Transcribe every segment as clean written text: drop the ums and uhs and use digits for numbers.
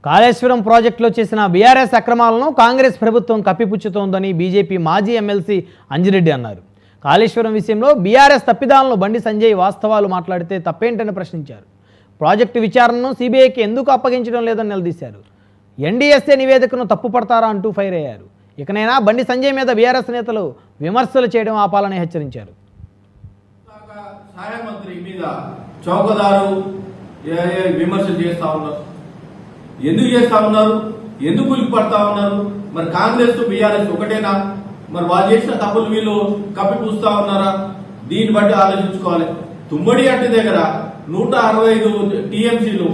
కాళేశ్వరం ప్రాజెక్టులో చేసిన బీఆర్ఎస్ అక్రమాలను కాంగ్రెస్ ప్రభుత్వం కప్పిపుచ్చుతోందని బీజేపీ మాజీ ఎమ్మెల్సీ అంజిరెడ్డి అన్నారు. కాళేశ్వరం విషయంలో బీఆర్ఎస్ తప్పిదాలను బండి సంజయ్ వాస్తవాలు మాట్లాడితే తప్పేంటని ప్రశ్నించారు. ప్రాజెక్టు విచారణను సీబీఐకి ఎందుకు అప్పగించడం లేదని నిలదీశారు. ఎన్డీఎస్ఏ నివేదికను తప్పుపడతారా అంటూ ఫైర్ అయ్యారు. ఇకనైనా బండి సంజయ్ మీద బీఆర్ఎస్ నేతలు విమర్శలు చేయడం ఆపాలని హెచ్చరించారు. విమర్శలు చేస్తా ఉన్నారు. ఎందుకు చేస్తా ఉన్నారు? ఎందుకు ఉలిపడతా ఉన్నారు? మరి కాంగ్రెస్ బీఆర్ఎస్ ఒకటేనా? మరి వాళ్ళు చేసిన తప్పులు వీళ్ళు కప్పిపూస్తా ఉన్నారా? దీన్ని బట్టి ఆలోచించుకోవాలి. తుమ్మడి అట్టి దగ్గర 165 టీఎంసీలు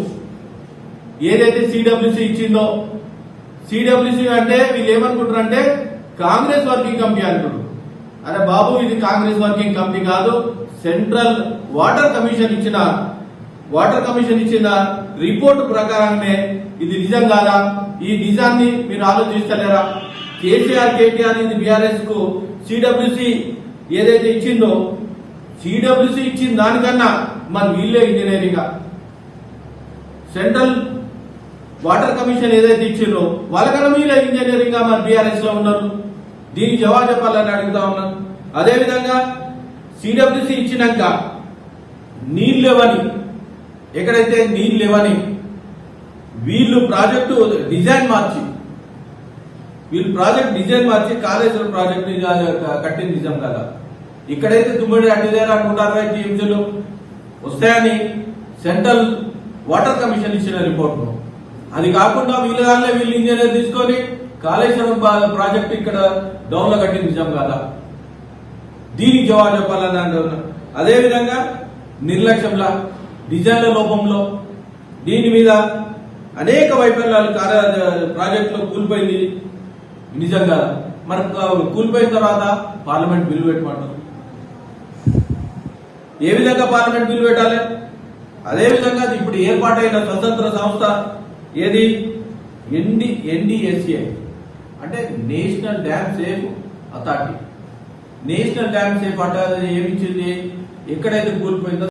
ఏదైతే సిడబ్ల్యూసీ ఇచ్చిందో, సిడబ్ల్యూసీ అంటే వీళ్ళు ఏమనుకుంటారంటే కాంగ్రెస్ వర్కింగ్ కమిటీ అంటారు. అరే బాబు, ఇది కాంగ్రెస్ వర్కింగ్ కమిటీ కాదు, సెంట్రల్ వాటర్ కమిషన్ ఇచ్చిన రిపోర్ట్ ప్రకారంగా ఇది నిజం కాదా? ఈ నిజాన్ని మీరు ఆలోచిస్తలేరా? కేటీఆర్ ఇది బీఆర్ఎస్ కు సిడబ్ల్యూసీ ఏదైతే ఇచ్చిందో, సిడబ్ల్యూసీ ఇచ్చిన దానికన్నా మరి వీళ్ళే ఇంజనీరింగ్ సెంట్రల్ వాటర్ కమిషన్ ఏదైతే ఇచ్చిందో వాళ్ళకన్నా వీళ్ళే ఇంజనీరింగ్ గా మరి బీఆర్ఎస్ లో ఉన్నారు. దీనికి జవాబు చెప్పాలని అడుగుతా ఉన్నాను. అదేవిధంగా సిడబ్ల్యూసీ ఇచ్చినాక నీళ్ళు లేవని, ఎక్కడైతే నీళ్ళు లేవని వీళ్ళు ప్రాజెక్టు డిజైన్ మార్చి కాళేశ్వరం ప్రాజెక్టు కట్టిన నిజం కదా. ఇక్కడైతే తుమ్మడి అడ్డిదేరా 160 టీఎంసీలు వస్తాయని సెంట్రల్ వాటర్ కమిషన్ ఇచ్చిన రిపోర్ట్, అది కాకుండా వీళ్ళు ఇంజనీర్ తీసుకొని కాళేశ్వరం ప్రాజెక్టు ఇక్కడ డౌన్ లో కట్టిన నిజం కదా. దీనికి జవాబు చెప్పాలని అంటున్నా. అదేవిధంగా నిర్లక్ష్యంలో, డిజైన్ల లోపంలో దీని మీద అనేక వైఫల్యాలు ప్రాజెక్టులో కూలిపోయింది నిజంగా. మరి కూలిపోయిన తర్వాత పార్లమెంట్ బిల్లు పెట్టమంటారు. ఏ విధంగా పార్లమెంట్ బిల్లు పెట్టాలి? అదేవిధంగా ఇప్పుడు ఏర్పాటైన స్వతంత్ర సంస్థ ఏది? ఎన్డీఎస్ఏ అంటే national dam safe authority. National dam safe అంటే ఏమిచ్చింది? ఎక్కడైతే కూలిపోయిందో